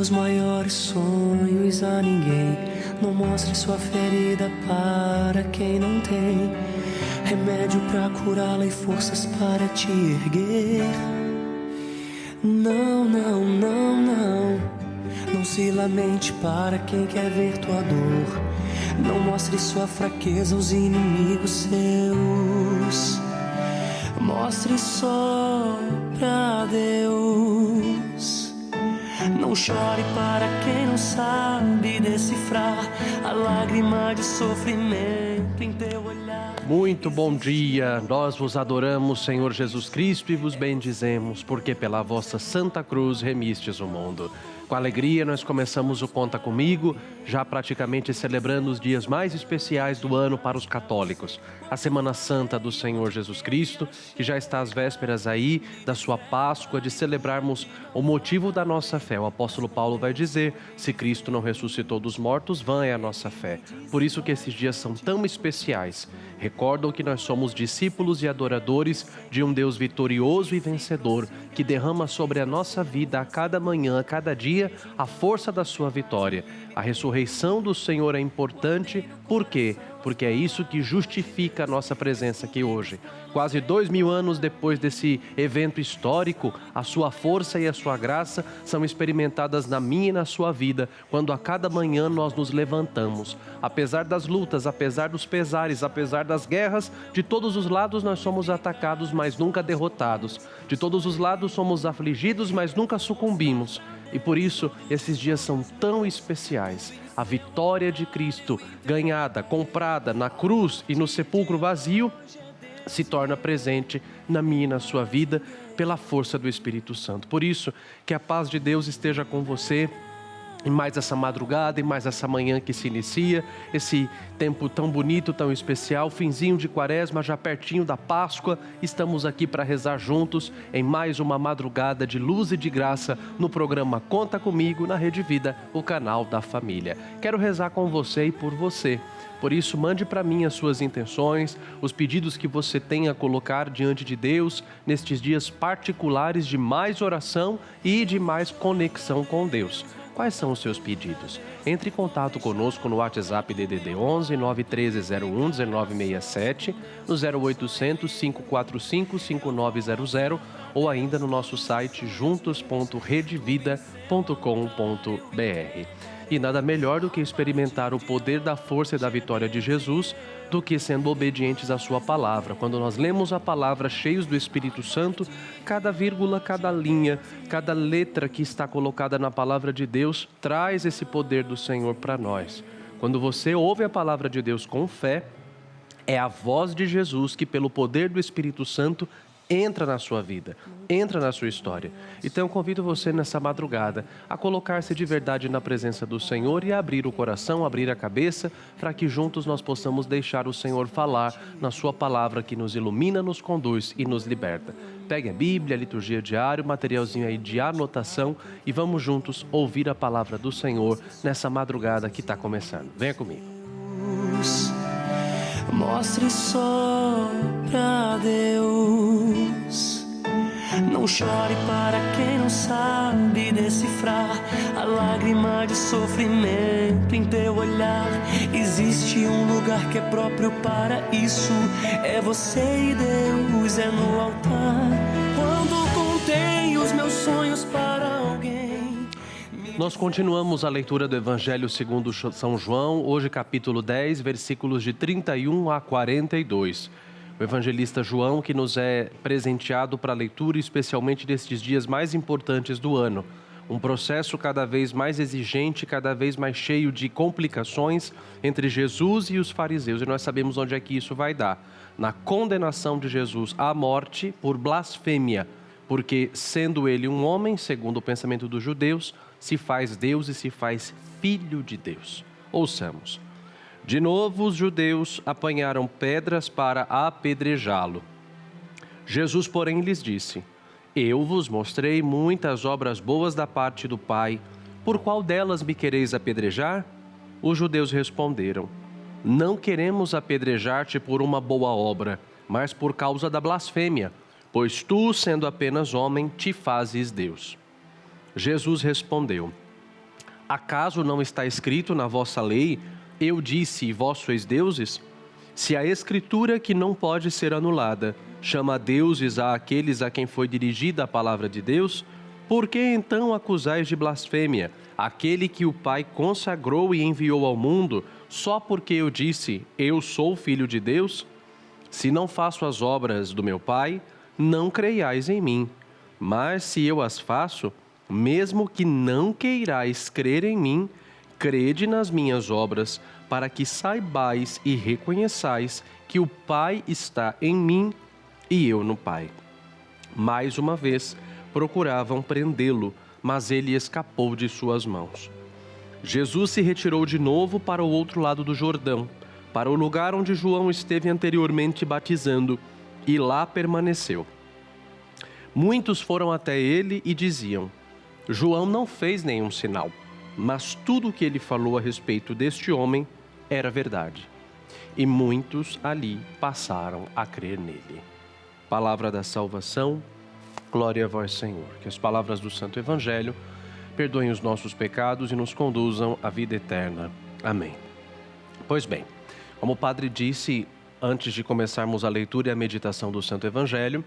seus maiores sonhos a ninguém. Não mostre sua ferida para quem não tem remédio pra curá-la e forças para te erguer. Não, não, não, não. Não se lamente para quem quer ver tua dor. Não mostre sua fraqueza aos inimigos seus. Mostre só pra Deus. Não chore para quem não sabe decifrar a lágrima de sofrimento em teu olhar. Muito bom dia, nós vos adoramos, Senhor Jesus Cristo, e vos bendizemos, porque pela vossa Santa Cruz remistes o mundo. Com alegria nós começamos o Conta Comigo, já praticamente celebrando os dias mais especiais do ano para os católicos. A Semana Santa do Senhor Jesus Cristo, que já está às vésperas aí da sua Páscoa, de celebrarmos o motivo da nossa fé. O apóstolo Paulo vai dizer, se Cristo não ressuscitou dos mortos, vã é a nossa fé. Por isso que esses dias são tão especiais. Recordam que nós somos discípulos e adoradores de um Deus vitorioso e vencedor, que derrama sobre a nossa vida a cada manhã, a cada dia, a força da sua vitória. A ressurreição do Senhor é importante, por quê? Porque é isso que justifica a nossa presença aqui hoje. Quase 2000 anos depois desse evento histórico, a sua força e a sua graça são experimentadas na minha e na sua vida, quando a cada manhã nós nos levantamos. Apesar das lutas, apesar dos pesares, apesar das guerras, de todos os lados nós somos atacados, mas nunca derrotados. De todos os lados somos afligidos, mas nunca sucumbimos. E por isso, esses dias são tão especiais. A vitória de Cristo, ganhada, comprada na cruz e no sepulcro vazio, se torna presente na minha e na sua vida pela força do Espírito Santo. Por isso, que a paz de Deus esteja com você em mais essa madrugada, em mais essa manhã que se inicia, esse tempo tão bonito, tão especial, finzinho de Quaresma, já pertinho da Páscoa, estamos aqui para rezar juntos em mais uma madrugada de luz e de graça no programa Conta Comigo, na Rede Vida, o canal da família. Quero rezar com você e por você. Por isso, mande para mim as suas intenções, os pedidos que você tem a colocar diante de Deus nestes dias particulares de mais oração e de mais conexão com Deus. Quais são os seus pedidos? Entre em contato conosco no WhatsApp DDD 11 913 01 1967, no 0800 545 5900 ou ainda no nosso site juntos.redevida.com.br. E nada melhor do que experimentar o poder da força e da vitória de Jesus do que sendo obedientes à sua palavra. Quando nós lemos a palavra cheios do Espírito Santo, cada vírgula, cada linha, cada letra que está colocada na palavra de Deus traz esse poder do Senhor para nós. Quando você ouve a palavra de Deus com fé, é a voz de Jesus que pelo poder do Espírito Santo entra na sua vida, entra na sua história. Então eu convido você nessa madrugada a colocar-se de verdade na presença do Senhor e a abrir o coração, abrir a cabeça, para que juntos nós possamos deixar o Senhor falar na sua palavra que nos ilumina, nos conduz e nos liberta. Pegue a Bíblia, a liturgia diária, o materialzinho aí de anotação e vamos juntos ouvir a palavra do Senhor nessa madrugada que está começando. Venha comigo. Mostre só pra Deus. Não chore para quem não sabe decifrar a lágrima de sofrimento em teu olhar. Existe um lugar que é próprio para isso. É você e Deus, é no altar. Quando contei os meus sonhos para alguém. Nós continuamos a leitura do Evangelho segundo São João, hoje capítulo 10, versículos de 31 a 42. O evangelista João que nos é presenteado para a leitura, especialmente destes dias mais importantes do ano. Um processo cada vez mais exigente, cada vez mais cheio de complicações entre Jesus e os fariseus. E nós sabemos onde é que isso vai dar. Na condenação de Jesus à morte por blasfêmia. Porque sendo ele um homem, segundo o pensamento dos judeus, se faz Deus e se faz filho de Deus. Ouçamos. De novo os judeus apanharam pedras para apedrejá-lo. Jesus, porém, lhes disse: Eu vos mostrei muitas obras boas da parte do Pai. Por qual delas me quereis apedrejar? Os judeus responderam: Não queremos apedrejar-te por uma boa obra, mas por causa da blasfêmia, pois tu, sendo apenas homem, te fazes Deus. Jesus respondeu: Acaso não está escrito na vossa lei, eu disse e vós sois deuses? Se a Escritura, que não pode ser anulada, chama deuses àqueles a quem foi dirigida a palavra de Deus, por que então acusais de blasfêmia aquele que o Pai consagrou e enviou ao mundo, só porque eu disse, eu sou filho de Deus? Se não faço as obras do meu Pai, não creiais em mim. Mas se eu as faço, mesmo que não queirais crer em mim, crede nas minhas obras, para que saibais e reconheçais que o Pai está em mim e eu no Pai. Mais uma vez, procuravam prendê-lo, mas ele escapou de suas mãos. Jesus se retirou de novo para o outro lado do Jordão, para o lugar onde João esteve anteriormente batizando, e lá permaneceu. Muitos foram até ele e diziam: João não fez nenhum sinal, mas tudo o que ele falou a respeito deste homem era verdade. E muitos ali passaram a crer nele. Palavra da salvação, glória a vós, Senhor. Que as palavras do Santo Evangelho perdoem os nossos pecados e nos conduzam à vida eterna. Amém. Pois bem, como o padre disse antes de começarmos a leitura e a meditação do Santo Evangelho,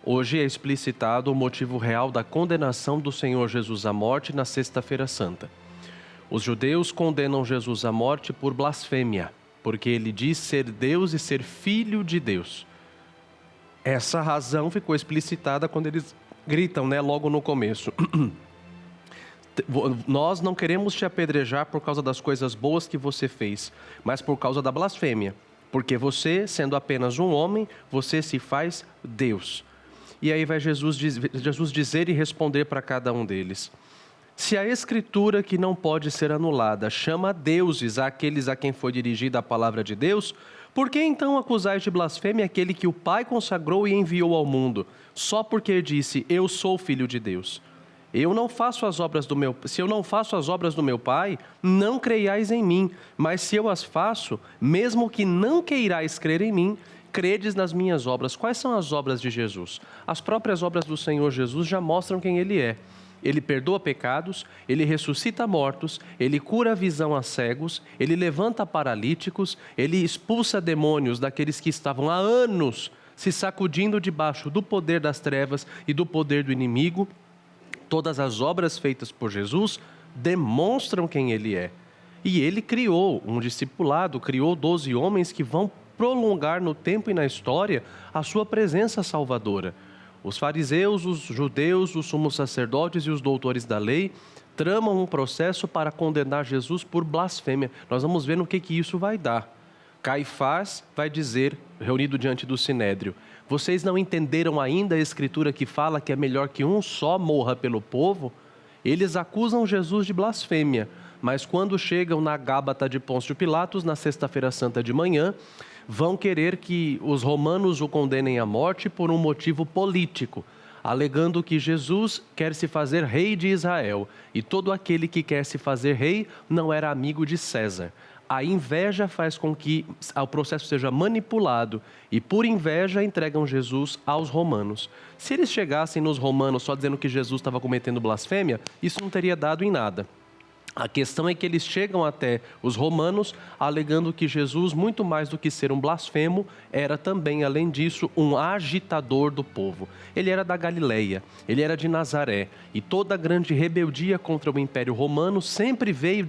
hoje é explicitado o motivo real da condenação do Senhor Jesus à morte na Sexta-feira Santa. Os judeus condenam Jesus à morte por blasfêmia, porque ele diz ser Deus e ser filho de Deus. Essa razão ficou explicitada quando eles gritam, logo no começo. Nós não queremos te apedrejar por causa das coisas boas que você fez, mas por causa da blasfêmia. Porque você, sendo apenas um homem, você se faz Deus. E aí vai Jesus dizer e responder para cada um deles. Se a Escritura, que não pode ser anulada, chama deuses àqueles a quem foi dirigida a palavra de Deus, por que então acusais de blasfêmia aquele que o Pai consagrou e enviou ao mundo, só porque disse, eu sou filho de Deus? Se eu não faço as obras do meu Pai, não creiais em mim, mas se eu as faço, mesmo que não queirais crer em mim, credes nas minhas obras. Quais são as obras de Jesus? As próprias obras do Senhor Jesus já mostram quem Ele é. Ele perdoa pecados, Ele ressuscita mortos, Ele cura a visão a cegos, Ele levanta paralíticos, Ele expulsa demônios daqueles que estavam há anos se sacudindo debaixo do poder das trevas e do poder do inimigo. Todas as obras feitas por Jesus demonstram quem Ele é. E Ele criou um discipulado, criou 12 homens que vão prolongar no tempo e na história a sua presença salvadora. Os fariseus, os judeus, os sumos sacerdotes e os doutores da lei tramam um processo para condenar Jesus por blasfêmia. Nós vamos ver no que isso vai dar. Caifás vai dizer, reunido diante do Sinédrio, vocês não entenderam ainda a Escritura que fala que é melhor que um só morra pelo povo? Eles acusam Jesus de blasfêmia, mas quando chegam na Gábata de Pôncio Pilatos, na Sexta-feira Santa de manhã, vão querer que os romanos o condenem à morte por um motivo político, alegando que Jesus quer se fazer rei de Israel, e todo aquele que quer se fazer rei não era amigo de César. A inveja faz com que o processo seja manipulado e, por inveja, entregam Jesus aos romanos. Se eles chegassem nos romanos só dizendo que Jesus estava cometendo blasfêmia, isso não teria dado em nada. A questão é que eles chegam até os romanos alegando que Jesus, muito mais do que ser um blasfemo, era também, além disso, um agitador do povo. Ele era da Galileia, ele era de Nazaré, e toda a grande rebeldia contra o Império Romano sempre veio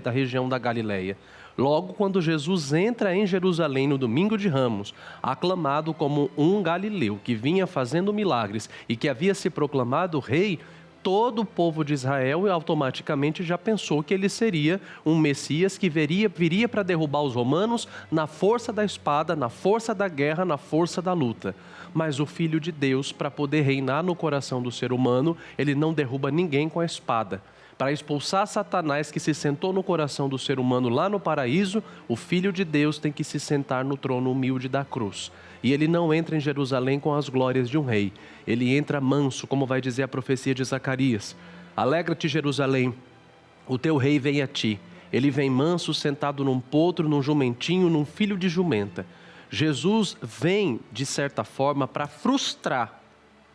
da região da Galileia. Logo, quando Jesus entra em Jerusalém no domingo de Ramos, aclamado como um galileu que vinha fazendo milagres e que havia se proclamado rei, todo o povo de Israel automaticamente já pensou que ele seria um Messias que viria para derrubar os romanos na força da espada, na força da guerra, na força da luta. Mas o Filho de Deus, para poder reinar no coração do ser humano, ele não derruba ninguém com a espada. Para expulsar Satanás que se sentou no coração do ser humano lá no paraíso, o Filho de Deus tem que se sentar no trono humilde da cruz. E ele não entra em Jerusalém com as glórias de um rei. Ele entra manso, como vai dizer a profecia de Zacarias. Alegra-te, Jerusalém, o teu rei vem a ti. Ele vem manso, sentado num potro, num jumentinho, num filho de jumenta. Jesus vem, de certa forma, para frustrar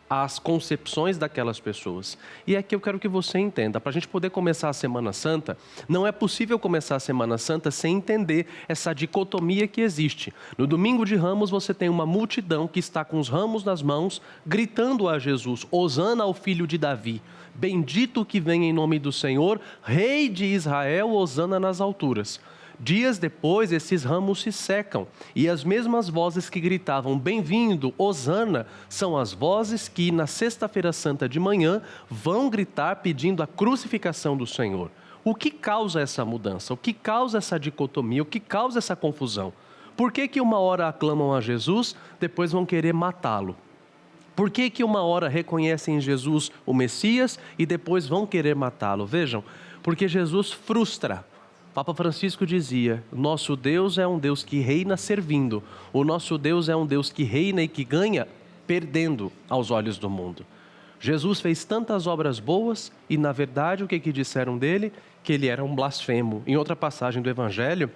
às concepções daquelas pessoas. E aqui eu quero que você entenda, para a gente poder começar a Semana Santa, não é possível começar a Semana Santa sem entender essa dicotomia que existe. No domingo de Ramos você tem uma multidão que está com os ramos nas mãos, gritando a Jesus, Hosana ao filho de Davi, bendito que vem em nome do Senhor, Rei de Israel, Hosana nas alturas. Dias depois, esses ramos se secam, e as mesmas vozes que gritavam, bem-vindo, Hosana, são as vozes que, na Sexta-feira Santa de manhã, vão gritar pedindo a crucificação do Senhor. O que causa essa mudança? O que causa essa dicotomia? O que causa essa confusão? Por que uma hora aclamam a Jesus, depois vão querer matá-lo? Por que uma hora reconhecem em Jesus o Messias e depois vão querer matá-lo? Vejam, porque Jesus frustra. Papa Francisco dizia, nosso Deus é um Deus que reina servindo. O nosso Deus é um Deus que reina e que ganha perdendo aos olhos do mundo. Jesus fez tantas obras boas e, na verdade, o que disseram dele? Que ele era um blasfemo. Em outra passagem do Evangelho,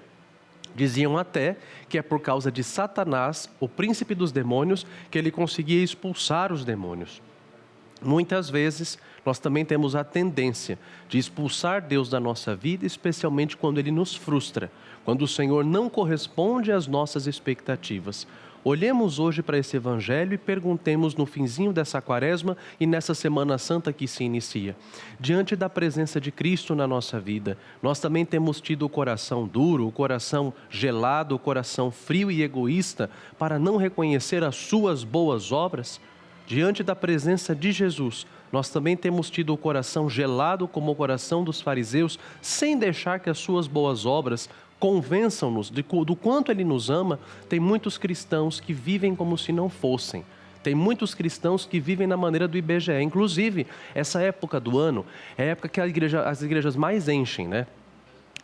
diziam até que é por causa de Satanás, o príncipe dos demônios, que ele conseguia expulsar os demônios. Muitas vezes, nós também temos a tendência de expulsar Deus da nossa vida, especialmente quando Ele nos frustra, quando o Senhor não corresponde às nossas expectativas. Olhemos hoje para esse Evangelho e perguntemos no finzinho dessa Quaresma e nessa Semana Santa que se inicia. Diante da presença de Cristo na nossa vida, nós também temos tido o coração duro, o coração gelado, o coração frio e egoísta para não reconhecer as suas boas obras? Diante da presença de Jesus, nós também temos tido o coração gelado como o coração dos fariseus, sem deixar que as suas boas obras convençam-nos do quanto Ele nos ama. Tem muitos cristãos que vivem como se não fossem. Tem muitos cristãos que vivem na maneira do IBGE. Inclusive, essa época do ano é a época que as igrejas mais enchem, né?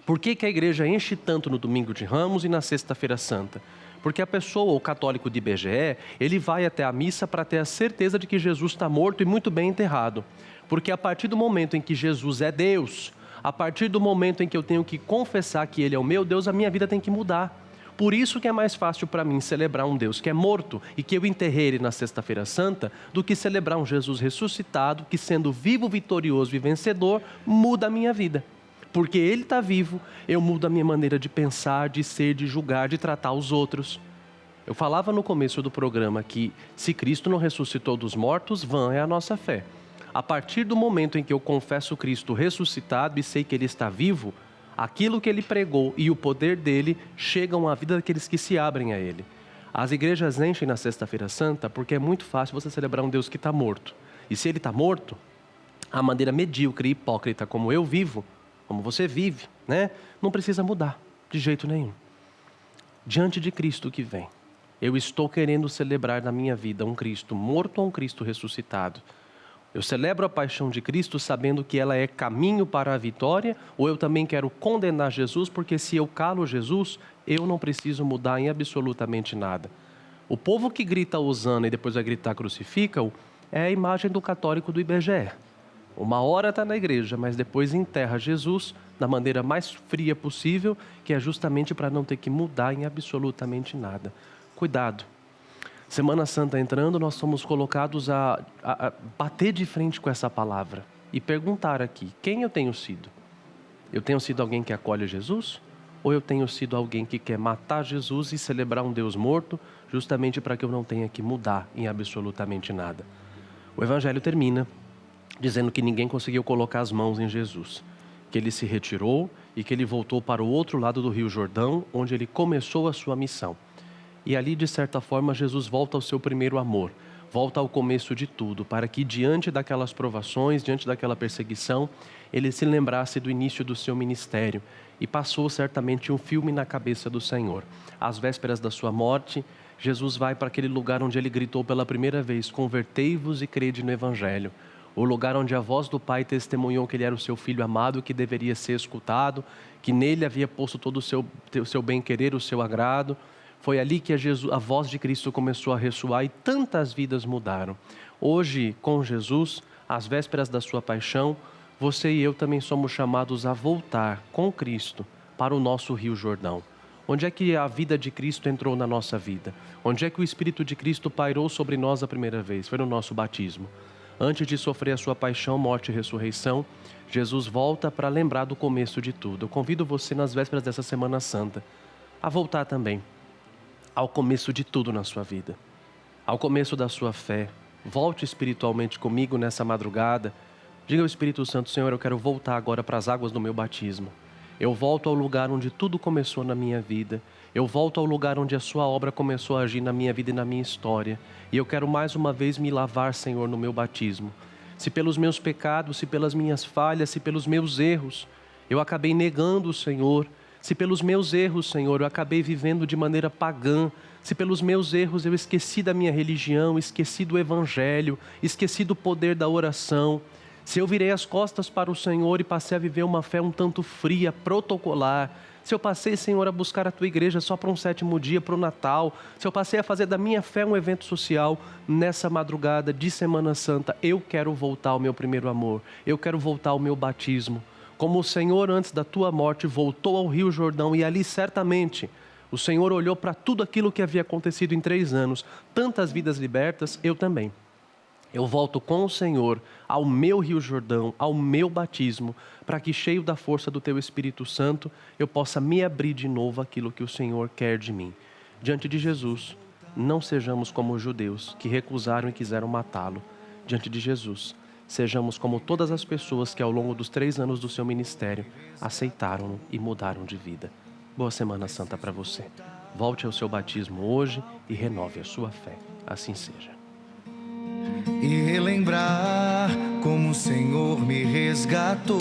Por que a igreja enche tanto no domingo de Ramos e na Sexta-feira Santa? Porque a pessoa, o católico de IBGE, ele vai até a missa para ter a certeza de que Jesus está morto e muito bem enterrado. Porque a partir do momento em que Jesus é Deus, a partir do momento em que eu tenho que confessar que Ele é o meu Deus, a minha vida tem que mudar. Por isso que é mais fácil para mim celebrar um Deus que é morto e que eu enterrei Ele na Sexta-feira Santa, do que celebrar um Jesus ressuscitado que, sendo vivo, vitorioso e vencedor, muda a minha vida. Porque Ele está vivo, eu mudo a minha maneira de pensar, de ser, de julgar, de tratar os outros. Eu falava no começo do programa que se Cristo não ressuscitou dos mortos, vã é a nossa fé. A partir do momento em que eu confesso Cristo ressuscitado e sei que Ele está vivo, aquilo que Ele pregou e o poder dEle chegam à vida daqueles que se abrem a Ele. As igrejas enchem na Sexta-feira Santa porque é muito fácil você celebrar um Deus que está morto. E se Ele está morto, a maneira medíocre e hipócrita como eu vivo, como você vive, né? Não precisa mudar, de jeito nenhum. Diante de Cristo que vem, eu estou querendo celebrar na minha vida um Cristo morto ou um Cristo ressuscitado? Eu celebro a paixão de Cristo sabendo que ela é caminho para a vitória, ou eu também quero condenar Jesus, porque se eu calo Jesus, eu não preciso mudar em absolutamente nada? O povo que grita Hosana e depois vai gritar crucifica-o, é a imagem do católico do IBGE. Uma hora está na igreja, mas depois enterra Jesus da maneira mais fria possível, que é justamente para não ter que mudar em absolutamente nada. Cuidado. Semana Santa entrando, nós somos colocados a bater de frente com essa palavra e perguntar aqui, quem eu tenho sido? Eu tenho sido alguém que acolhe Jesus? Ou eu tenho sido alguém que quer matar Jesus e celebrar um Deus morto, justamente para que eu não tenha que mudar em absolutamente nada? O Evangelho termina dizendo que ninguém conseguiu colocar as mãos em Jesus, que Ele se retirou e que Ele voltou para o outro lado do Rio Jordão, onde Ele começou a sua missão. E ali, de certa forma, Jesus volta ao seu primeiro amor, volta ao começo de tudo, para que diante daquelas provações, diante daquela perseguição, Ele se lembrasse do início do seu ministério e passou certamente um filme na cabeça do Senhor. Às vésperas da sua morte, Jesus vai para aquele lugar onde Ele gritou pela primeira vez, convertei-vos e crede no Evangelho. O lugar onde a voz do Pai testemunhou que Ele era o seu Filho amado, que deveria ser escutado, que nele havia posto todo o seu bem-querer, o seu agrado. Foi ali que a voz de Cristo começou a ressoar e tantas vidas mudaram. Hoje, com Jesus, às vésperas da sua paixão, você e eu também somos chamados a voltar com Cristo para o nosso Rio Jordão. Onde é que a vida de Cristo entrou na nossa vida? Onde é que o Espírito de Cristo pairou sobre nós a primeira vez? Foi no nosso batismo. Antes de sofrer a sua paixão, morte e ressurreição, Jesus volta para lembrar do começo de tudo. Eu convido você nas vésperas dessa Semana Santa a voltar também ao começo de tudo na sua vida, ao começo da sua fé. Volte espiritualmente comigo nessa madrugada. Diga ao Espírito Santo: Senhor, eu quero voltar agora para as águas do meu batismo. Eu volto ao lugar onde tudo começou na minha vida. Eu volto ao lugar onde a sua obra começou a agir na minha vida e na minha história. E eu quero mais uma vez me lavar, Senhor, no meu batismo. Se pelos meus pecados, se pelas minhas falhas, se pelos meus erros, eu acabei negando o Senhor. Se pelos meus erros, Senhor, eu acabei vivendo de maneira pagã. Se pelos meus erros eu esqueci da minha religião, esqueci do Evangelho, esqueci do poder da oração. Se eu virei as costas para o Senhor e passei a viver uma fé um tanto fria, protocolar. Se eu passei, Senhor, a buscar a Tua igreja só para um 7º dia, para o Natal. Se eu passei a fazer da minha fé um evento social, nessa madrugada de Semana Santa, eu quero voltar ao meu primeiro amor. Eu quero voltar ao meu batismo. Como o Senhor, antes da Tua morte, voltou ao Rio Jordão e ali certamente o Senhor olhou para tudo aquilo que havia acontecido em 3 anos. Tantas vidas libertas, eu também. Eu volto com o Senhor ao meu Rio Jordão, ao meu batismo, para que, cheio da força do Teu Espírito Santo, eu possa me abrir de novo aquilo que o Senhor quer de mim. Diante de Jesus, não sejamos como os judeus que recusaram e quiseram matá-lo. Diante de Jesus, sejamos como todas as pessoas que ao longo dos 3 anos do seu ministério aceitaram-no e mudaram de vida. Boa Semana Santa para você. Volte ao seu batismo hoje e renove a sua fé. Assim seja. E relembrar como o Senhor me resgatou.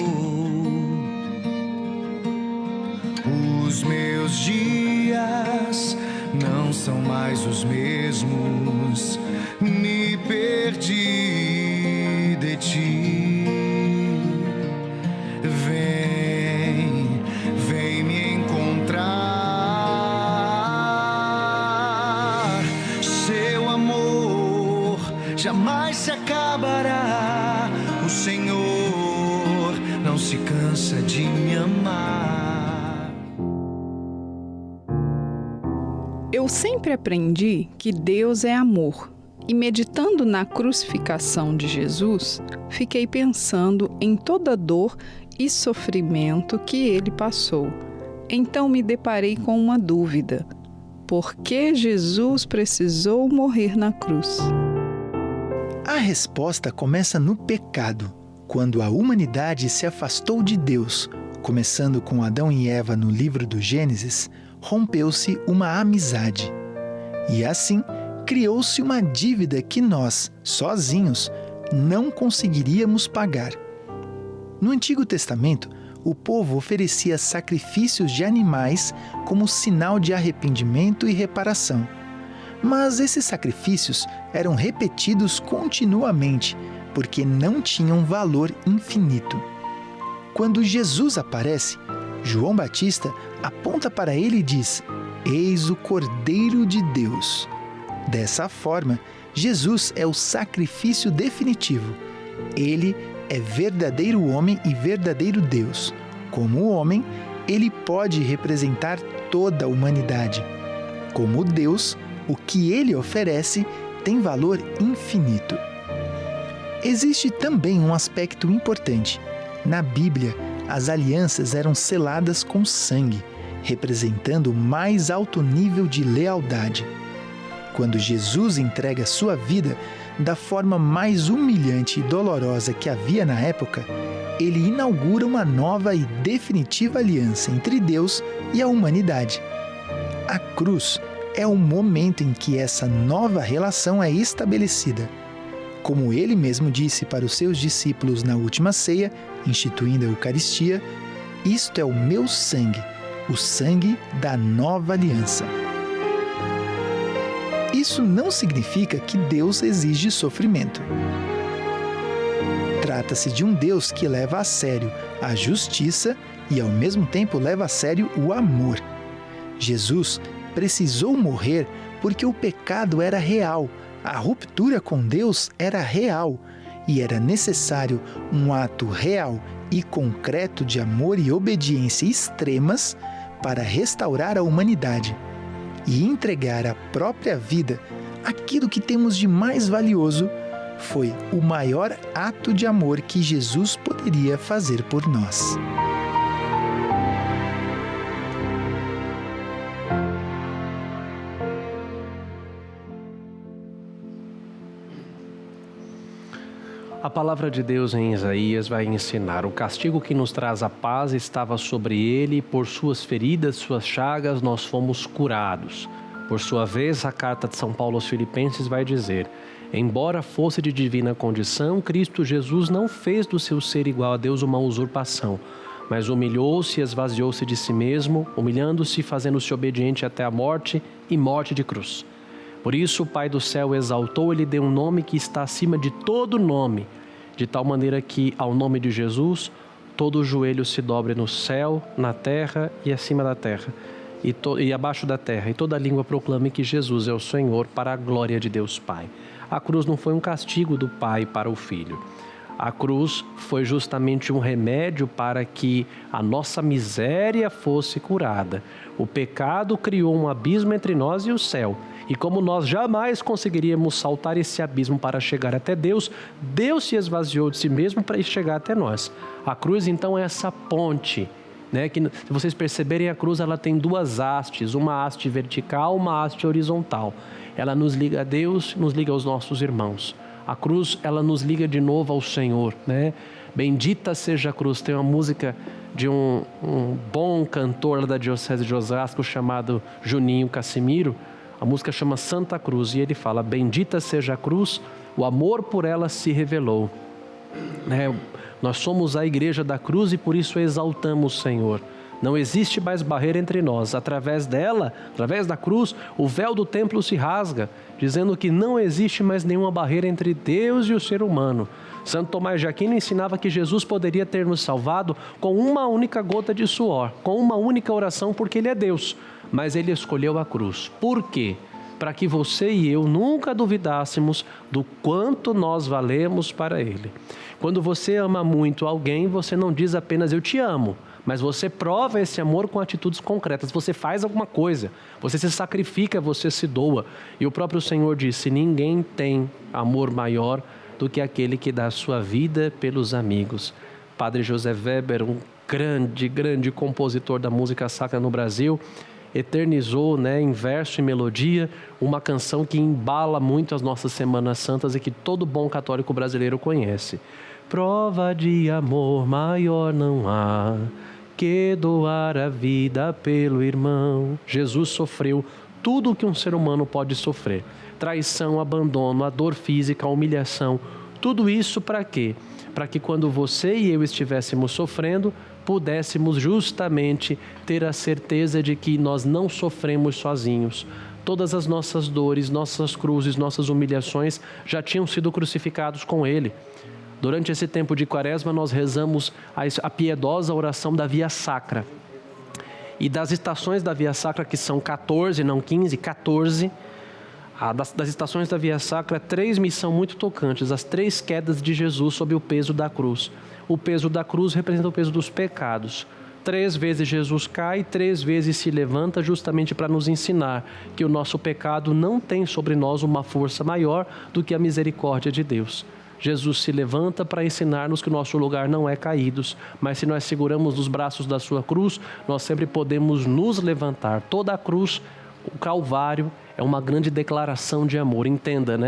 Os meus dias não são mais os mesmos, me perdi de ti. Vem me encontrar. Seu amor jamais se acabará. O Senhor não se cansa de me amar. Eu sempre aprendi que Deus é amor. E meditando na crucificação de Jesus, fiquei pensando em toda a dor e sofrimento que ele passou. Então me deparei com uma dúvida: por que Jesus precisou morrer na cruz? A resposta começa no pecado, quando a humanidade se afastou de Deus. Começando com Adão e Eva no livro do Gênesis, rompeu-se uma amizade. E assim, criou-se uma dívida que nós, sozinhos, não conseguiríamos pagar. No Antigo Testamento, o povo oferecia sacrifícios de animais como sinal de arrependimento e reparação. Mas esses sacrifícios eram repetidos continuamente, porque não tinham valor infinito. Quando Jesus aparece, João Batista aponta para ele e diz: "Eis o Cordeiro de Deus." Dessa forma, Jesus é o sacrifício definitivo. Ele é verdadeiro homem e verdadeiro Deus. Como homem, ele pode representar toda a humanidade. Como Deus, o que ele oferece tem valor infinito. Existe também um aspecto importante. Na Bíblia, as alianças eram seladas com sangue, representando o mais alto nível de lealdade. Quando Jesus entrega sua vida da forma mais humilhante e dolorosa que havia na época, ele inaugura uma nova e definitiva aliança entre Deus e a humanidade. A cruz é o momento em que essa nova relação é estabelecida. Como ele mesmo disse para os seus discípulos na última ceia, instituindo a Eucaristia: "Isto é o meu sangue, o sangue da nova aliança." Isso não significa que Deus exige sofrimento. Trata-se de um Deus que leva a sério a justiça e, ao mesmo tempo, leva a sério o amor. Jesus precisou morrer porque o pecado era real, a ruptura com Deus era real e era necessário um ato real e concreto de amor e obediência extremas para restaurar a humanidade e entregar a própria vida, aquilo que temos de mais valioso, foi o maior ato de amor que Jesus poderia fazer por nós. A palavra de Deus em Isaías vai ensinar: o castigo que nos traz a paz estava sobre ele, e por suas feridas, suas chagas, nós fomos curados. Por sua vez, a carta de São Paulo aos Filipenses vai dizer: embora fosse de divina condição, Cristo Jesus não fez do seu ser igual a Deus uma usurpação, mas humilhou-se e esvaziou-se de si mesmo, humilhando-se e fazendo-se obediente até a morte e morte de cruz. Por isso o Pai do céu o exaltou e lhe deu um nome que está acima de todo nome, de tal maneira que, ao nome de Jesus, todo joelho se dobre no céu, na terra e acima da terra, e abaixo da terra, e toda língua proclame que Jesus é o Senhor, para a glória de Deus Pai. A cruz não foi um castigo do Pai para o Filho. A cruz foi justamente um remédio para que a nossa miséria fosse curada. O pecado criou um abismo entre nós e o céu. E como nós jamais conseguiríamos saltar esse abismo para chegar até Deus, Deus se esvaziou de si mesmo para chegar até nós. A cruz, então, é essa ponte, né? Que, se vocês perceberem, a cruz ela tem duas hastes, uma haste vertical, uma haste horizontal. Ela nos liga a Deus, nos liga aos nossos irmãos. A cruz, ela nos liga de novo ao Senhor, né? Bendita seja a cruz. Tem uma música de um bom cantor da Diocese de Osasco chamado Juninho Cassimiro. A música chama Santa Cruz e ele fala: bendita seja a cruz, o amor por ela se revelou. Nós somos a igreja da cruz e por isso exaltamos o Senhor. Não existe mais barreira entre nós. Através dela, através da cruz, o véu do templo se rasga, dizendo que não existe mais nenhuma barreira entre Deus e o ser humano. Santo Tomás de Aquino ensinava que Jesus poderia ter nos salvado com uma única gota de suor, com uma única oração, porque Ele é Deus. Mas Ele escolheu a cruz. Por quê? Para que você e eu nunca duvidássemos do quanto nós valemos para Ele. Quando você ama muito alguém, você não diz apenas eu te amo, mas você prova esse amor com atitudes concretas. Você faz alguma coisa, você se sacrifica, você se doa. E o próprio Senhor disse: ninguém tem amor maior do que aquele que dá a sua vida pelos amigos. Padre José Weber, um grande compositor da música sacra no Brasil, eternizou, em verso e melodia, uma canção que embala muito as nossas Semanas Santas e que todo bom católico brasileiro conhece. Prova de amor maior não há que doar a vida pelo irmão. Jesus sofreu tudo o que um ser humano pode sofrer: traição, abandono, a dor física, a humilhação. Tudo isso para quê? Para que quando você e eu estivéssemos sofrendo, pudéssemos justamente ter a certeza de que nós não sofremos sozinhos. Todas as nossas dores, nossas cruzes, nossas humilhações já tinham sido crucificados com Ele. Durante esse tempo de Quaresma, nós rezamos a piedosa oração da Via Sacra. E das estações da Via Sacra, que são 14, não 15, 14, das estações da Via Sacra, 3 me são muito tocantes: as 3 quedas de Jesus sob o peso da cruz. O peso da cruz representa o peso dos pecados. 3 vezes Jesus cai, 3 vezes se levanta, justamente para nos ensinar que o nosso pecado não tem sobre nós uma força maior do que a misericórdia de Deus. Jesus se levanta para ensinar-nos que o nosso lugar não é caídos, mas se nós seguramos nos braços da sua cruz, nós sempre podemos nos levantar. Toda a cruz, o Calvário, é uma grande declaração de amor. Entenda,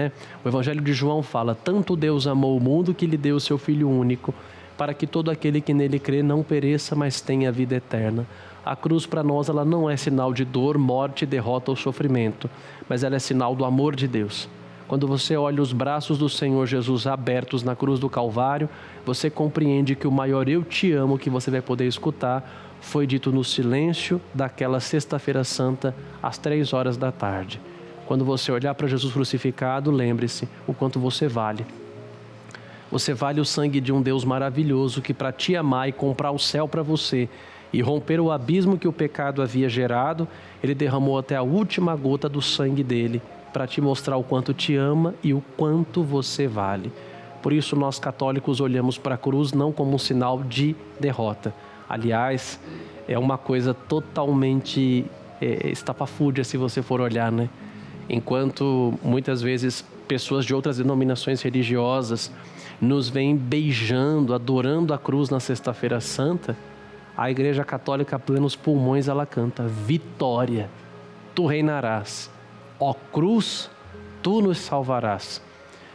O Evangelho de João fala: tanto Deus amou o mundo que lhe deu o seu Filho único, para que todo aquele que nele crê não pereça, mas tenha vida eterna. A cruz para nós, ela não é sinal de dor, morte, derrota ou sofrimento, mas ela é sinal do amor de Deus. Quando você olha os braços do Senhor Jesus abertos na cruz do Calvário, você compreende que o maior eu te amo que você vai poder escutar foi dito no silêncio daquela sexta-feira santa, às 3 horas da tarde. Quando você olhar para Jesus crucificado, lembre-se o quanto você vale. Você vale o sangue de um Deus maravilhoso que, para te amar e comprar o céu para você e romper o abismo que o pecado havia gerado, Ele derramou até a última gota do sangue dele para te mostrar o quanto te ama e o quanto você vale. Por isso nós católicos olhamos para a cruz não como um sinal de derrota, Aliás, é uma coisa totalmente estapafúrdia se você for olhar, né? Enquanto muitas vezes pessoas de outras denominações religiosas nos veem beijando, adorando a cruz na Sexta-feira Santa, a Igreja Católica, a plenos pulmões, ela canta: vitória, tu reinarás, ó cruz, tu nos salvarás.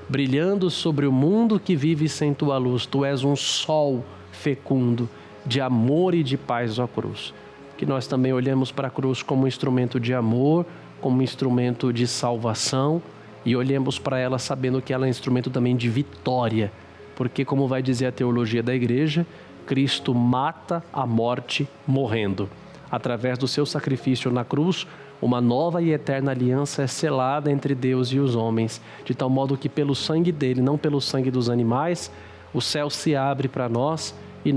Brilhando sobre o mundo que vive sem tua luz, tu és um sol fecundo de amor e de paz, ó cruz. Que nós também olhemos para a cruz como um instrumento de amor, como um instrumento de salvação, e olhemos para ela sabendo que ela é um instrumento também de vitória, porque, como vai dizer a teologia da Igreja, Cristo mata a morte morrendo. Através do seu sacrifício na cruz, uma nova e eterna aliança é selada entre Deus e os homens, de tal modo que pelo sangue dele, não pelo sangue dos animais, o céu se abre para nós e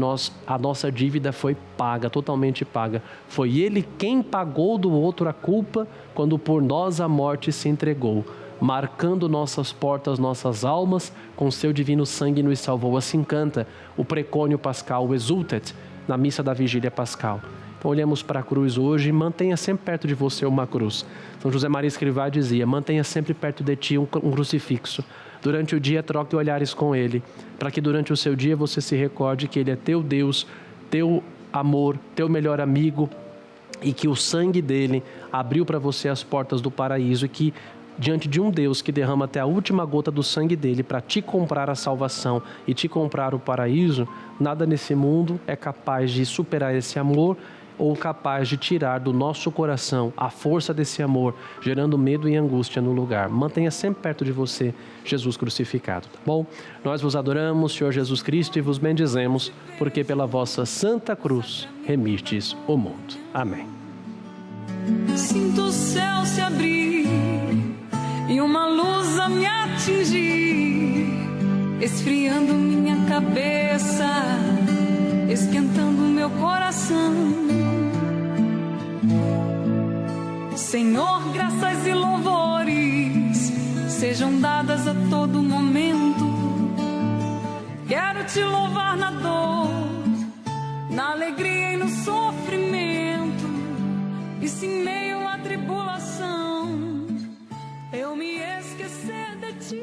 a nossa dívida foi paga, totalmente paga. Foi ele quem pagou do outro a culpa quando por nós a morte se entregou, marcando nossas portas, nossas almas, com seu divino sangue nos salvou. Assim canta o precônio pascal, o Exultet, na missa da vigília pascal. Então olhamos para a cruz hoje e mantenha sempre perto de você uma cruz. São José Maria Escrivá dizia: mantenha sempre perto de ti um crucifixo. Durante o dia troque olhares com ele, para que durante o seu dia você se recorde que ele é teu Deus, teu amor, teu melhor amigo, e que o sangue dele abriu para você as portas do paraíso, e que diante de um Deus que derrama até a última gota do sangue dele para te comprar a salvação e te comprar o paraíso, nada nesse mundo é capaz de superar esse amor ou capaz de tirar do nosso coração a força desse amor, gerando medo e angústia no lugar. Mantenha sempre perto de você Jesus crucificado, tá bom? Nós vos adoramos, Senhor Jesus Cristo, e vos bendizemos, porque pela vossa santa cruz remistes o mundo. Amém. Sinto o céu se abrir e uma luz a me atingir, esfriando minha cabeça, esquentando meu coração. Senhor, graças e louvores sejam dadas a todo momento. Quero te louvar na dor, na alegria e no sofrimento, e se em meio à tribulação eu me esquecer de ti.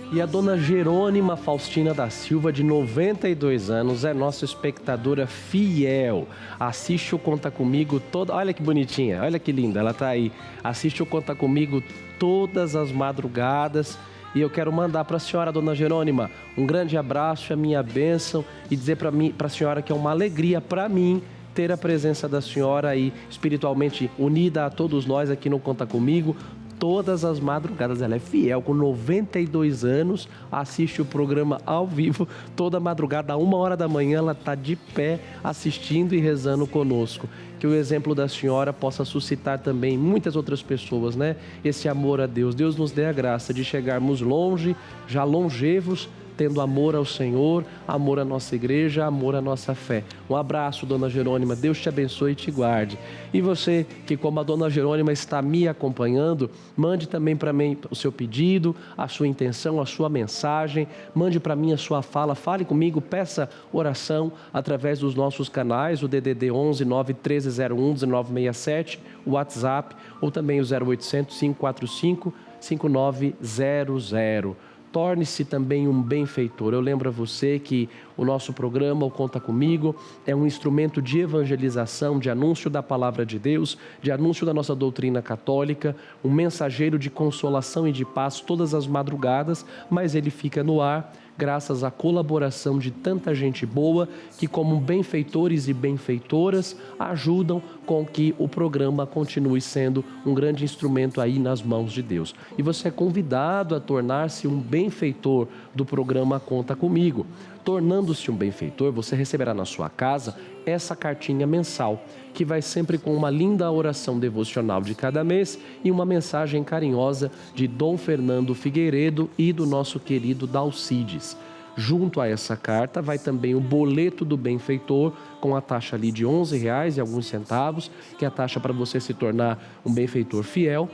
E a dona Jerônima Faustina da Silva, de 92 anos, é nossa espectadora fiel. Assiste o Conta Comigo olha que bonitinha, olha que linda, ela tá aí. Assiste o Conta Comigo todas as madrugadas. E eu quero mandar para a senhora, dona Jerônima, um grande abraço, a minha bênção, e dizer para a senhora que é uma alegria para mim ter a presença da senhora aí, espiritualmente unida a todos nós aqui no Conta Comigo. Todas as madrugadas, ela é fiel, com 92 anos, assiste o programa ao vivo, toda madrugada, a 1h da manhã, ela está de pé, assistindo e rezando conosco. Que o exemplo da senhora possa suscitar também muitas outras pessoas, né? Esse amor a Deus. Deus nos dê a graça de chegarmos longe, já longevos, tendo amor ao Senhor, amor à nossa igreja, amor à nossa fé. Um abraço, dona Jerônima, Deus te abençoe e te guarde. E você que, como a dona Jerônima está me acompanhando, mande também para mim o seu pedido, a sua intenção, a sua mensagem, mande para mim a sua fala, fale comigo, peça oração através dos nossos canais, o DDD 11 91301 1967, o WhatsApp, ou também o 0800 545 5900. Torne-se também um benfeitor. Eu lembro a você que o nosso programa, o Conta Comigo, é um instrumento de evangelização, de anúncio da palavra de Deus, de anúncio da nossa doutrina católica, um mensageiro de consolação e de paz todas as madrugadas, mas ele fica no ar graças à colaboração de tanta gente boa que, como benfeitores e benfeitoras, ajudam com que o programa continue sendo um grande instrumento aí nas mãos de Deus. E você é convidado a tornar-se um benfeitor do programa Conta Comigo. Tornando-se um benfeitor, você receberá na sua casa essa cartinha mensal, que vai sempre com uma linda oração devocional de cada mês e uma mensagem carinhosa de Dom Fernando Figueiredo e do nosso querido Dalcides. Junto a essa carta vai também o boleto do benfeitor, com a taxa ali de R$11 e alguns centavos, que é a taxa para você se tornar um benfeitor fiel.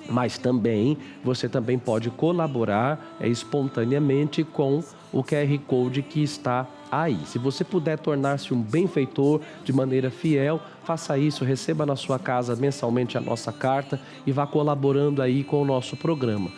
Mas também, você também pode colaborar espontaneamente com o QR Code que está aí. Se você puder tornar-se um benfeitor de maneira fiel, faça isso, receba na sua casa mensalmente a nossa carta e vá colaborando aí com o nosso programa.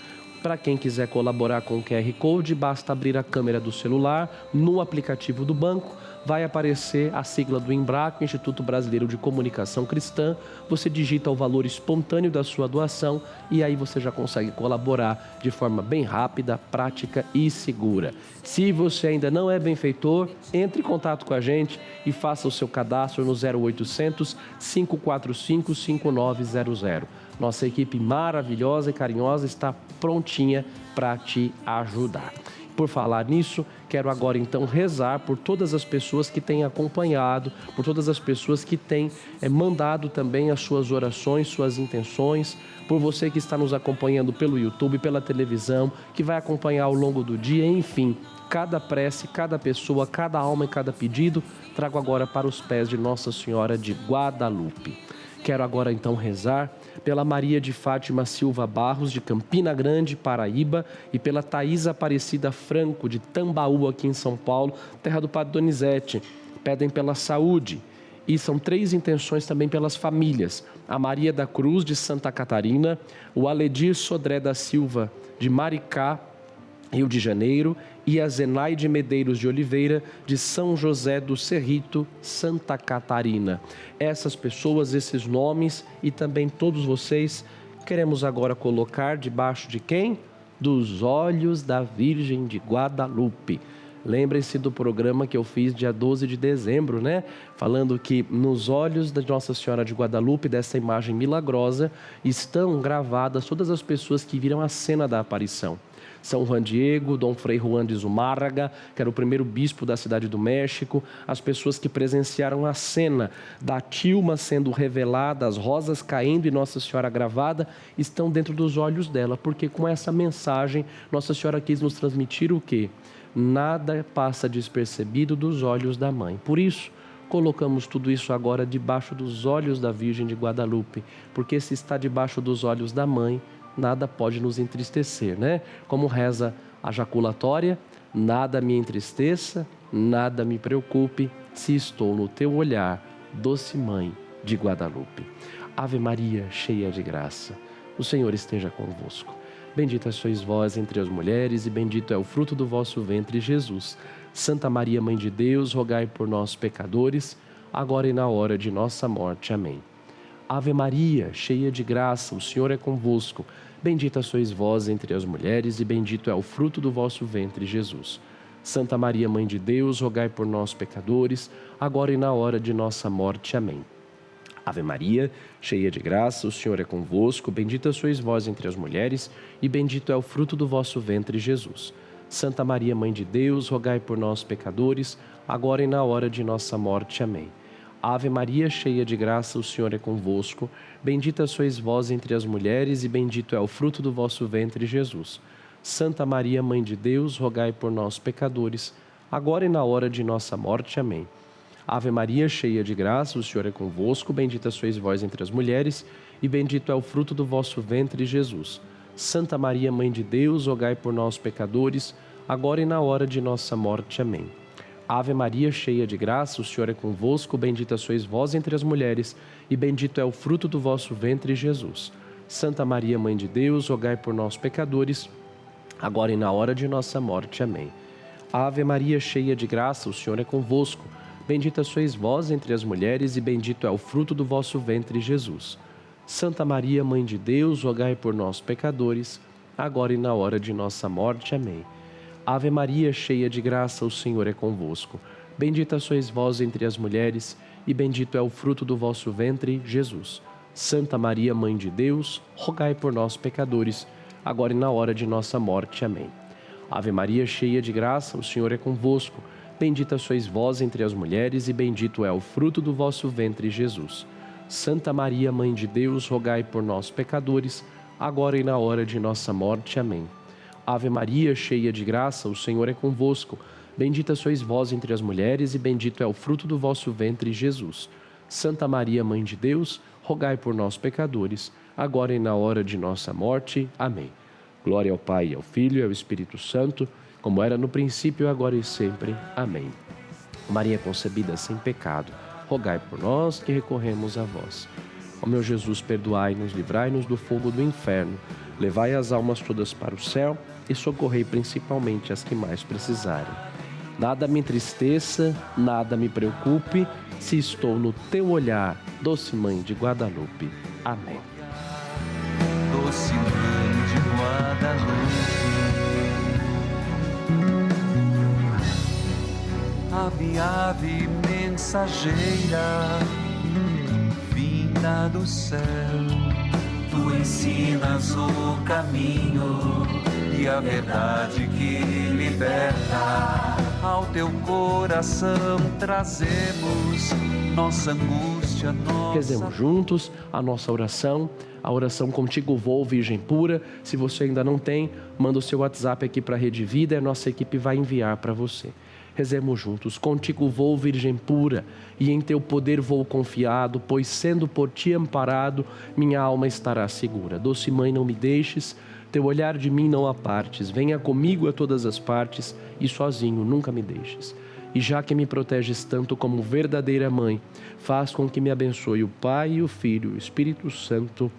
Para quem quiser colaborar com o QR Code, basta abrir a câmera do celular no aplicativo do banco. Vai aparecer a sigla do Embraco, Instituto Brasileiro de Comunicação Cristã. Você digita o valor espontâneo da sua doação e aí você já consegue colaborar de forma bem rápida, prática e segura. Se você ainda não é benfeitor, entre em contato com a gente e faça o seu cadastro no 0800 545 5900. Nossa equipe maravilhosa e carinhosa está prontinha para te ajudar. Por falar nisso, quero agora então rezar por todas as pessoas que têm acompanhado, por todas as pessoas que têm mandado também as suas orações, suas intenções, por você que está nos acompanhando pelo YouTube, pela televisão, que vai acompanhar ao longo do dia, enfim, cada prece, cada pessoa, cada alma e cada pedido, trago agora para os pés de Nossa Senhora de Guadalupe. Quero agora então rezar pela Maria de Fátima Silva Barros, de Campina Grande, Paraíba, e pela Thaís Aparecida Franco, de Tambaú, aqui em São Paulo, terra do Padre Donizete. Pedem pela saúde. E são 3 intenções também pelas famílias. A Maria da Cruz, de Santa Catarina, o Aledir Sodré da Silva, de Maricá, Rio de Janeiro, e a Zenaide Medeiros de Oliveira, de São José do Cerrito, Santa Catarina. Essas pessoas, esses nomes e também todos vocês, queremos agora colocar debaixo de quem? Dos olhos da Virgem de Guadalupe. Lembrem-se do programa que eu fiz dia 12 de dezembro, né? Falando que nos olhos da Nossa Senhora de Guadalupe, dessa imagem milagrosa, estão gravadas todas as pessoas que viram a cena da aparição. São Juan Diego, Dom Frei Juan de Zumárraga, que era o primeiro bispo da Cidade do México, as pessoas que presenciaram a cena da tilma sendo revelada, as rosas caindo e Nossa Senhora gravada, estão dentro dos olhos dela, porque com essa mensagem Nossa Senhora quis nos transmitir o quê? Nada passa despercebido dos olhos da mãe. Por isso, colocamos tudo isso agora debaixo dos olhos da Virgem de Guadalupe, porque se está debaixo dos olhos da mãe, nada pode nos entristecer, né? Como reza a jaculatória, nada me entristeça, nada me preocupe, se estou no teu olhar, doce mãe de Guadalupe. Ave Maria, cheia de graça, o Senhor esteja convosco. Bendita sois vós entre as mulheres e bendito é o fruto do vosso ventre, Jesus. Santa Maria, Mãe de Deus, rogai por nós, pecadores, agora e na hora de nossa morte. Amém. Ave Maria, cheia de graça, o Senhor é convosco. Bendita sois vós entre as mulheres e bendito é o fruto do vosso ventre, Jesus. Santa Maria, Mãe de Deus, rogai por nós, pecadores, agora e na hora de nossa morte. Amém. Ave Maria, cheia de graça, o Senhor é convosco. Bendita sois vós entre as mulheres e bendito é o fruto do vosso ventre, Jesus. Santa Maria, Mãe de Deus, rogai por nós, pecadores, agora e na hora de nossa morte. Amém. Ave Maria, cheia de graça, o Senhor é convosco. Bendita sois vós entre as mulheres e bendito é o fruto do vosso ventre, Jesus. Santa Maria, Mãe de Deus, rogai por nós, pecadores, agora e na hora de nossa morte. Amém. Ave Maria, cheia de graça, o Senhor é convosco. Bendita sois vós entre as mulheres e bendito é o fruto do vosso ventre, Jesus. Santa Maria, Mãe de Deus, rogai por nós, pecadores, agora e na hora de nossa morte. Amém. Ave Maria, cheia de graça, o Senhor é convosco. Bendita sois vós entre as mulheres e bendito é o fruto do vosso ventre, Jesus. Santa Maria, Mãe de Deus, rogai por nós, pecadores, agora e na hora de nossa morte. Amém. Ave Maria, cheia de graça, o Senhor é convosco. Bendita sois vós entre as mulheres e bendito é o fruto do vosso ventre, Jesus. Santa Maria, Mãe de Deus, rogai por nós, pecadores, agora e na hora de nossa morte. Amém. Ave Maria, cheia de graça, o Senhor é convosco. Bendita sois vós entre as mulheres e bendito é o fruto do vosso ventre, Jesus. Santa Maria, Mãe de Deus, rogai por nós, pecadores, agora e na hora de nossa morte. Amém. Ave Maria, cheia de graça, o Senhor é convosco. Bendita sois vós entre as mulheres e bendito é o fruto do vosso ventre, Jesus. Santa Maria, Mãe de Deus, rogai por nós, pecadores, agora e na hora de nossa morte. Amém. Ave Maria, cheia de graça, o Senhor é convosco. Bendita sois vós entre as mulheres e bendito é o fruto do vosso ventre, Jesus. Santa Maria, Mãe de Deus, rogai por nós, pecadores, agora e na hora de nossa morte. Amém. Glória ao Pai, e ao Filho e ao Espírito Santo, como era no princípio, agora e sempre. Amém. Maria concebida sem pecado, rogai por nós que recorremos a vós. Ó meu Jesus, perdoai-nos, livrai-nos do fogo do inferno, levai as almas todas para o céu e socorrei principalmente as que mais precisarem. Nada me entristeça, nada me preocupe, se estou no teu olhar, doce Mãe de Guadalupe. Amém. Doce Mãe de Guadalupe, ave, ave mensageira, vinda do céu, tu ensinas o caminho e a verdade que liberta. Ao teu coração trazemos nossa angústia, nossa... Rezemos juntos a nossa oração, a oração Contigo Vou, Virgem Pura. Se você ainda não tem, manda o seu WhatsApp aqui para a Rede Vida e a nossa equipe vai enviar para você. Rezemos juntos. Contigo vou, Virgem pura, e em teu poder vou confiado, pois sendo por ti amparado, minha alma estará segura. Doce Mãe, não me deixes, teu olhar de mim não apartes, venha comigo a todas as partes e sozinho nunca me deixes. E já que me proteges tanto como verdadeira mãe, faz com que me abençoe o Pai, e o Filho e o Espírito Santo.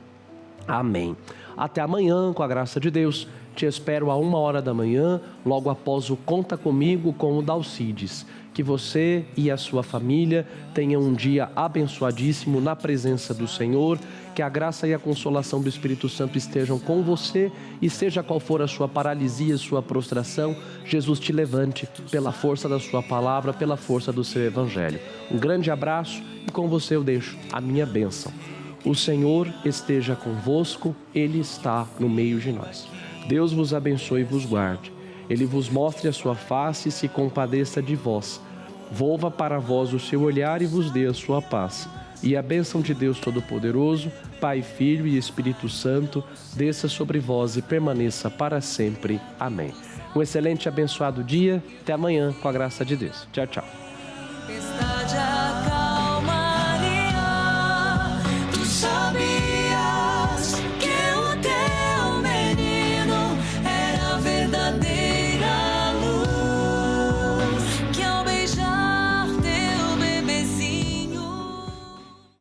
Amém. Até amanhã, com a graça de Deus. Te espero a 1h da manhã, logo após o Conta Comigo com o Dalcides. Que você e a sua família tenham um dia abençoadíssimo na presença do Senhor. Que a graça e a consolação do Espírito Santo estejam com você. E seja qual for a sua paralisia, sua prostração, Jesus te levante pela força da sua palavra, pela força do seu evangelho. Um grande abraço e com você eu deixo a minha bênção. O Senhor esteja convosco, Ele está no meio de nós. Deus vos abençoe e vos guarde. Ele vos mostre a sua face e se compadeça de vós. Volva para vós o seu olhar e vos dê a sua paz. E a bênção de Deus Todo-Poderoso, Pai, Filho e Espírito Santo, desça sobre vós e permaneça para sempre. Amém. Um excelente e abençoado dia. Até amanhã, com a graça de Deus. Tchau, tchau.